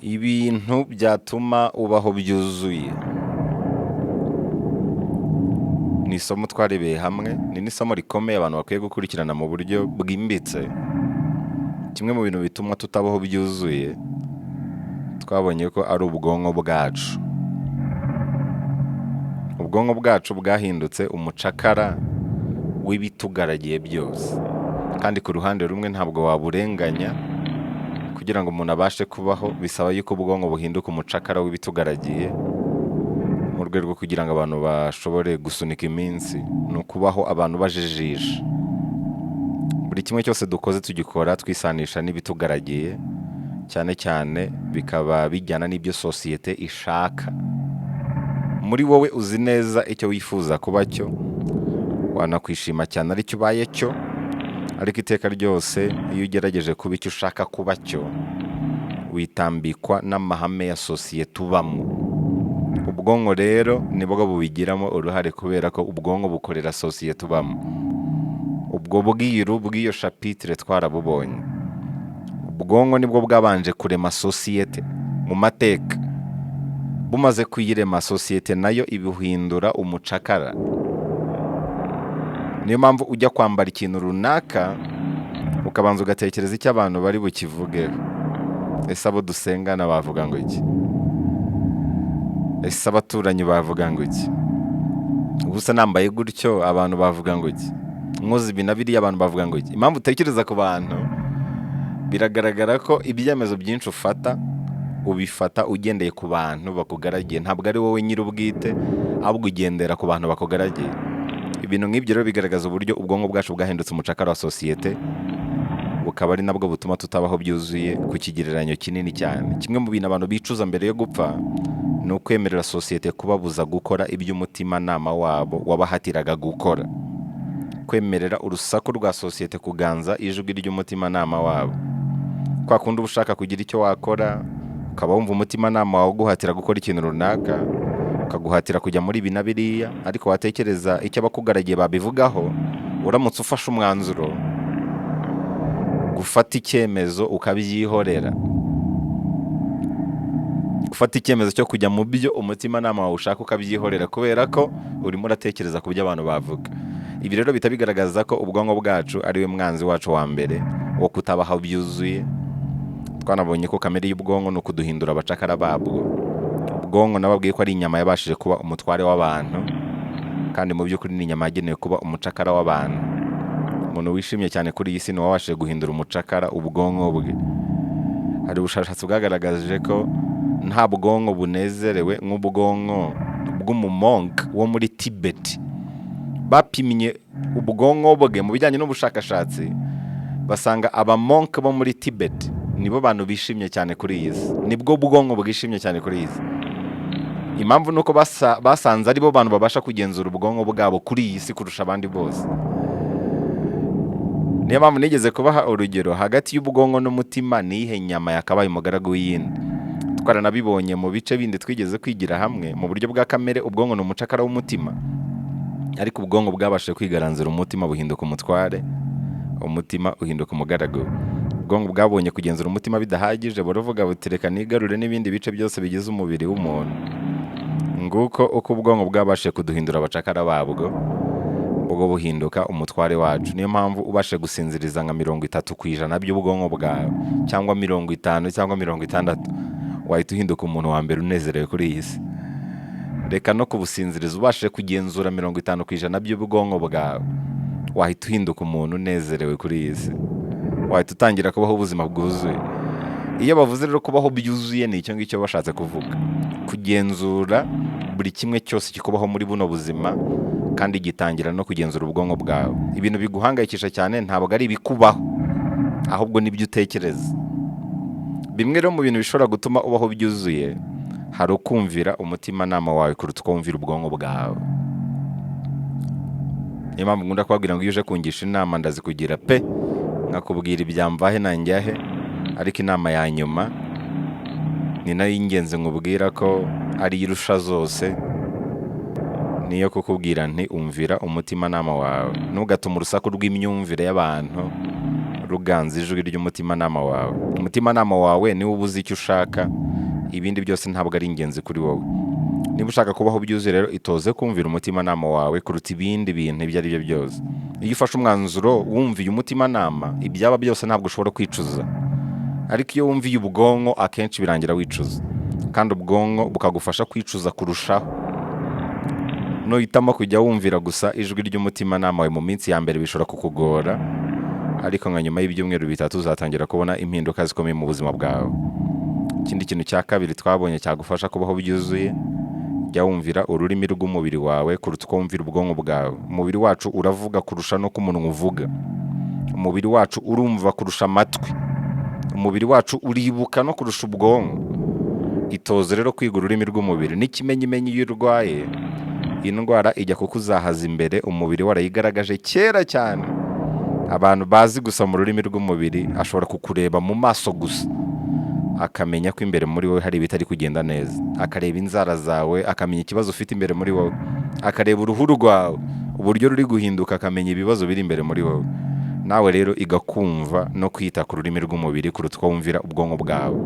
Ibintu byatuma ubaho byuzuye ni isomo twarebeye hamwe, ni n'isomo rikomeye abantu bakwiye gukurikirana mu buryo bwimbitse. Kimwe mu bintu bituma tutabaho byuzuye twabonye ko ari ubwonko bwacu. Ubwonko bwacu bwahindutse umucakara w'ibitugaragiye byose, kandi ku ruhande rumwe ntabwo waburenganya. Kugira ngo umuntu abashe kubaho bisaba yuko ubwonko buhinduka umucakara w'ibitugaragiye, mu rwego rwo kugira ngo abantu bashobore gusunika iminsi, ni ukubaho abantu bajijisha. Buri kimwe cyose dukoze tugikora twisanisha n'ibitugaragiye, cyane cyane bikaba bijyana n'ibyo sosiyete ishaka. Muri wowe uzi neza icyo wifuza kuba cyo, wanakwishima cyane aricyo ubaye cyo, ariko iteka ryose iyo ugerageje kuba icyo ushaka kuba cyo, witambikwa n'amahame ya sosiyete ubamo. Ubwonko rero nibwo bubigiramo uruhare, kubera ko ubwonko bukorera sosiyete ubamo. Ubwo bwiru bw'iyo shapitire twarabubonye. Ubwonko nibwo bwabanje kurema sosiyete mu mateka. Bumaze kuyirema, sosiyete nayo ibuhindura umucakara. Niyo mpamvu ujya kwambara ikintu runaka ukabanza ugatekereza icyo abantu bari bukivugeho. Ese abo dusengana bavuga ngo iki? Ese abaturanyi bavuga ngo iki? Ubusa nambaye gutyo abantu bavuga ngo iki? Nkoze ibi na biriya abantu bavuga ngo iki? Impamvu utekereza ku bantu, biragaragara ko ibyemezo byinshi ufata ubifata ugendeye ku bantu bakugaragiye. Ntabwo ari wowe nyir'ubwite, ahubwo ugendera ku bantu bakugaragiye. Ibintu nk'ibyo rero bigaragaza uburyo ubwonko bwacu bwahindutse umucakara wa sosiyete, bukaba ari nabwo butuma tutabaho byuzuye ku kigereranyo kinini cyane. Kimwe mu bintu abantu bicuza mbere yo gupfa ni ukwemerera sosiyete kubabuza gukora ibyo umutimanama wabo wabahatiraga gukora. Kwemerera urusaku rwa sosiyete kuganza ijwi ry'umutimanama wabo. Kwa kundi uba ushaka kugira icyo wakora, ukaba wumva umutimanama wawe uguhatira gukora ikintu runaka, ukaguhatira kujya muri ibi na biriya, ariko watekereza icyo abakugaragiye babivugaho, uramutse ufashe umwanzuro, gufata icyemezo ukabyihorera. Gufata icyemezo cyo kujya mu byo umutimanama wawe ushaka ukabyihorera, kubera ko urimo uratekereza ku byo abantu bavuga. Ibi rero bihita bigaragaza ko ubwonko bwacu ari we mwanzi wacu wa mbere wo kutabaho byuzuye. Twanabonye ko kamere y'ubwonko ni ukuduhindura abacakara babwo. Ubwonko nababwiye ko ari inyama yabashije kuba umutware w'abantu, kandi mu by'ukuri ni inyama yagenewe kuba umucakara w'abantu. Umuntu wishimye cyane kuri iyi si ni uwabashije guhindura umucakara ubwonko bwe. Hari ubushakashatsi bwagaragaje ko nta bwonko bunezerewe nk'ubwonko bw'umumonk wo muri Tibet. Bapimye ubwonko bwe mu bijyanye n'ubushakashatsi, basanga abamonk bo muri Tibet nibo bantu bishimye cyane kuri iyi si. Nibwo bwonko bwishimye cyane kuri iyi si. Impamvu nuko basanze ari bo bantu babasha kugenzura ubwonko bwabo kuri iyi si kurusha abandi bose. Niyo mpamvu nigeze kubaha urugero, hagati y'ubwonko n'umutima nihe nyama yakabaye umugaragu w'iyindi. Twaranabibonye mu bice bindi twigeze kwigira hamwe. Mu buryo bwa kamere ubwonko ni umucakara w'umutima, ariko ubwonko bwabashije kwigaranzura umutima buhinduka umutware, umutima uhinduka umugaragu. Ubwonko bwabonye kugenzura umutima bidahagije, buravuga buti reka nigarure n'ibindi bice byose bigize umubiri w'umuntu. Nguko uko ubwonko bwabashije kuduhindura abacakara babwo, ubwo buhinduka umutware wacu. Niyo mpamvu ubashe gusinziriza nka 30% by'ubwonko bwawe, cyangwa 50 cyangwa 60, wahita uhinduka umuntu wa mbere unezerewe kuri iyi si. Reka no kubusinziriza, ubashe kugenzura 50% by'ubwonko bwawe, wahita uhinduka umuntu unezerewe kuri iyi si. Wahita utangira kubaho ubuzima bwuzuye. Iyo bavuze rero kubaho byuzuye, ni icyo ngicyo bashatse kuvuga. Kugenzura buri kimwe cyose kikubaho muri buno buzima, kandi gitangira no kugenzura ubwonko bwawe. Ibintu biguhangayikisha cyane ntabwo ari ibikubaho, ahubwo nibyo utekereza. Bimwe rero mu bintu bishobora gutuma ubaho byuzuye, hari ukumvira umutimanama wawe kuruta ukumvira ubwonko bwawe. Niyo mpamvu nkunda kubabwira ngo iyo uje kungisha inama ndazikugira pe, nkakubwira ibyamvahe nanjyahe, ariko inama ya nyuma ni nayo y'ingenzi nkubwira ko ari irusha zose, niyo kukubwira nti umvira umutimanama wawe. Ntugatume urusaku rw'imyumvire y'abantu ruganza ijwi ry'umutimanama wawe. Umutimanama wawe niwe ubuze icyo ushaka, ibindi byose ntabwo ari ingenzi kuri wowe. Niba ushaka kubaho byuzuye rero itoze kumvira umutimanama wawe kuruta ibindi bintu ibyo ari byo byose. Iyo ufashe umwanzuro wumviye umutimanama, ibyaba byose ntabwo ushobora kwicuza, ariko iyo wumviye ubwonko akenshi birangira wicuza, kandi ubwonko bukagufasha kwicuza kurushaho. Nuhitamo kujya wumvira gusa ijwi ry'umutimanama wawe mu minsi ya mbere bishobora kukugora, ariko nka nyuma y'ibyumweru 3 uzatangira kubona impinduka zikomeye mu buzima bwawe. Ikindi kintu cya kabiri twabonye cyagufasha kubaho byuzuye, jya wumvira ururimi rw'umubiri wawe kuruta uko wumvira ubwonko bwawe. Umubiri wacu uravuga kurusha no k'umunwa uvuga. Umubiri wacu urumva kurusha amatwi. Umubiri wacu uribuka no kurusha ubwonko. Itoze rero kwiga ururimi rw'umubiri. N'ikimenyimenyi iyo urwaye, indwara ijya kukuzahaza imbere, umubiri warayigaragaje kera cyane. Abantu bazi gusa mu rurimi rw'umubiri ashobora kukureba mu maso gusa, akamenya ko imbere muri wowe hari ibitari kugenda neza, akareba inzara zawe, akamenya ikibazo ufite imbere muri wowe, akareba uruhu rwawe uburyo ruri guhinduka, akamenya ibibazo biri imbere muri wowe. Nawe rero igakumva no kwita ku rurimi rw'umubiri kuruta uko wumvira ubwonko bwawe.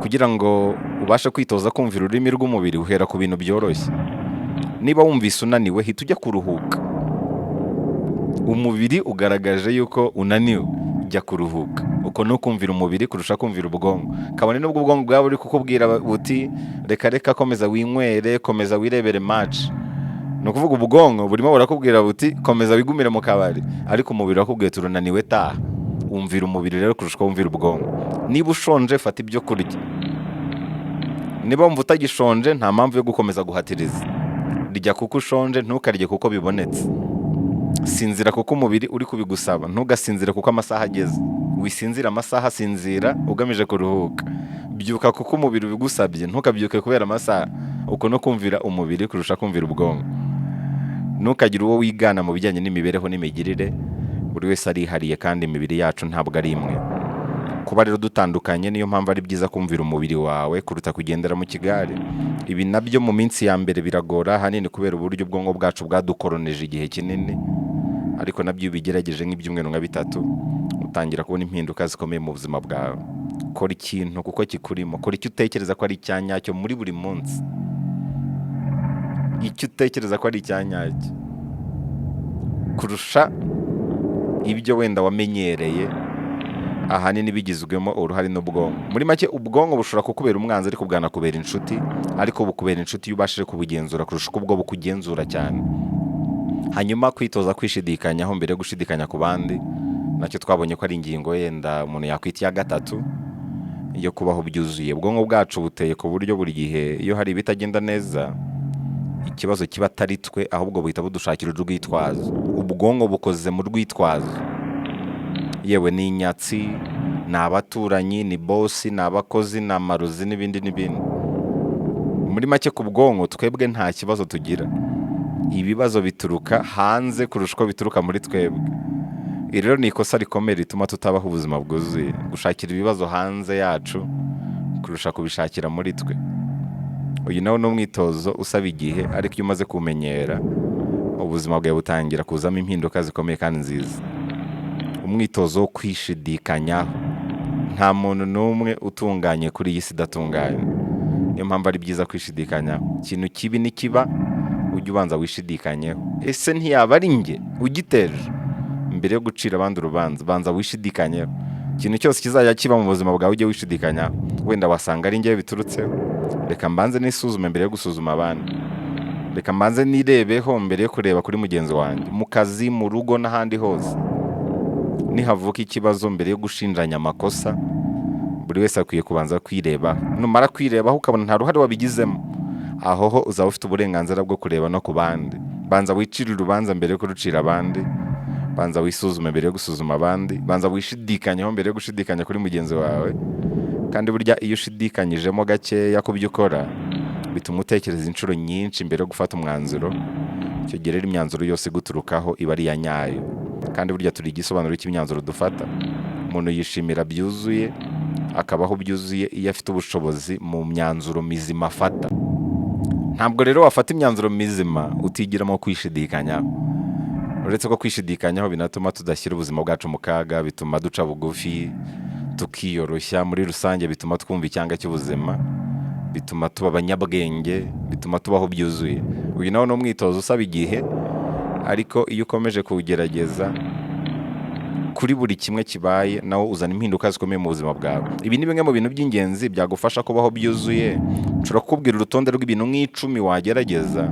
Kugira ngo ubashe kwitoza kumvira ururimi rw'umubiri, uhera ku bintu byoroshye. Niba wumvise unaniwe, hita ujya kuruhuka. Umubiri ugaragaje yuko unaniwe, jya kuruhuka. Uko ni ukumvira umubiri kurusha kumvira ubwonko. Kabone n'ubwo ubwonko bwawe buri kukubwira buti reka komeza winywere, komeza wirebere match, ni ukuvuga ubwonko burimo burakubwira buti komeza wigumire mu kabari, ariko umubiri wakubwiye turunaniwe taha. Umvira umubiri rero kurusha wumvira ubwonko. Niba ushonje, fata ibyo kurya. Niba wumva utagishonje, nta mpamvu yo gukomeza guhatiriza. Rya kuko ushonje, ntukarye kuko bibonetse. Sinzira kuko umubiri uri kubigusaba, ntugasinzire kuko amasaha ageze. Wisinzira amasaha, sinzira ugamije kuruhuka. Byuka kuko umubiri ubigusabye, ntukabyuke kubera amasaha. Uko no kumvira umubiri kurusha kumvira ubwonko. Ntukagire uwo wigana mu bijyanye n'imibereho n'imigirire. Buri wese arihariye kandi imibiri yacu ntabwo ari imwe. Kuba rero dutandukanye, niyo mpamvu ari byiza kumvira umubiri wawe kuruta kugendera mu kigare. Ibi nabyo mu minsi ya mbere biragora hanini kubera uburyo ubwonko bwacu bwadukoroneje igihe kinini, ariko nabyo iyo ubigerageje nk'ibyumweru nka 3 utangira kubona impinduka zikomeye mu buzima bwawe. Kora ikintu kuko kikurimo. Kora icyo utekereza ko ari icyanyacyo muri buri munsi. Icyo utekereza ko ari icyanyacyo kurusha ibyo wenda wamenyereye, ahanini bigizwemo uruhare n'ubwonko. Muri make ubwonko bushobora kukubera umwanzi ariko bwanakubera inshuti, ariko bukubera inshuti iyo ubashije kubugenzura kurusha uko bwo bukugenzura cyane. Hanyuma kwitoza kwishidikanyaho mbere yo gushidikanya ku bandi, nacyo twabonye ko ari ingingo yenda umuntu yakwita iya 3 yo kubaho byuzuye. Ubwonko bwacu buteye ku buryo buri gihe iyo hari ibitagenda neza, ikibazo kiba atari twe, ahubwo buhita budushakira urwitwazo. Ubwonko bukoze mu rwitwazo. Yewe ni inyatsi, ni abaturanyi, ni bosi, ni abakozi, ni amarozi n'ibindi n'ibindi. Muri make ku bwonko twebwe nta kibazo tugira. Ibibazo bituruka hanze kurusha uko bituruka muri twebwe. Iri rero ni ikosa rikomeye rituma tutabaho ubuzima bwuzuye, gushakira ibibazo hanze yacu kurusha kubishakira muri twe. Uyu nawo ni umwitozo usaba igihe, ariko iyo umaze kumenyera, ubuzima bwawe butangira kuzamo impinduka zikomeye kandi nziza. Umwitozo wo kwishidikanyaho. Nta muntu n'umwe utunganye kuri iyi si idatunganye. Niyo mpamvu ari byiza kwishidikanyaho. Ikintu kibi nikiba, ujye ubanza wishidikanyeho. Ese ntiyaba ari njye ugiteje? Mbere yo gucira abandi urubanza, banza wishidikanyeho. Ikintu cyose kizajya kiba mu buzima bwawe ujye wishidikanyaho. Wenda wasanga ari njye biturutseho. Reka mbanze nisuzume mbere yo gusuzuma abandi. Reka mbanze nirebeho mbere yo kureba kuri mugenzi wanjye, mu kazi, mu rugo n'ahandi hose. Nihavuka ikibazo, mbere yo gushinjanya amakosa, buri wese akwiye kubanza kwireba. Numara kwirebaho ukabona nta ruhare wabigizemo, aho ho uzaba ufite uburenganzira bwo kureba no ku bandi. Banza wicire urubanza mbere yo kurucira abandi. Banza wisuzume mbere yo gusuzuma abandi. Banza wishidikanyeho mbere yo gushidikanya kuri mugenzi wawe. Kandi burya iyo ushidikanyijemo gakeya ku byo ukora, bituma utekereza inshuro nyinshi mbere yo gufata umwanzuro. Icyo gihe rero imyanzuro yose iguturukaho iba ari iya nyayo. Kandi burya turi igisobanuro cy'imyanzuro dufata. Umuntu yishimira byuzuye, akabaho byuzuye iyo afite ubushobozi mu myanzuro mizima afata. Ntabwo rero wafata imyanzuro mizima utigiramo kwishidikanyaho. Uretse ko kwishidikanyaho binatuma tudashyira ubuzima bwacu mu kaga, bituma duca bugufi, tukiyoroshya muri rusange, bituma twumva icyanga cy'ubuzima, bituma tuba abanyabwenge, bituma tubaho byuzuye. Uyu nawo ni umwitozo usaba igihe, ariko iyo ukomeje kuwugerageza kuri buri kimwe kibaye, nawo uzana impinduka zikomeye mu buzima bwawe. Ibi ni bimwe mu bintu by'ingenzi byagufasha kubaho byuzuye. Nshobora kukubwira urutonde rw'ibintu nk'icumi wagerageza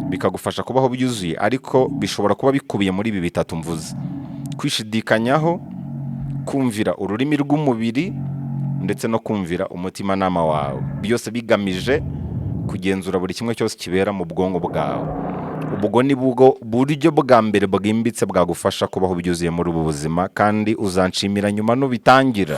bikagufasha kubaho byuzuye, ariko bishobora kuba bikubiye muri ibi bitatu mvuze: kwishidikanyaho, kumvira ururimi rw'umubiri, ndetse no kumvira umutimanama wawe, byose bigamije kugenzura buri kimwe cyose kibera mu bwonko bwawe. Ubwo ni bwo buryo bwa mbere bwimbitse bwagufasha kubaho byuzuye muri ubu buzima, kandi uzanshimira nyuma nubitangira.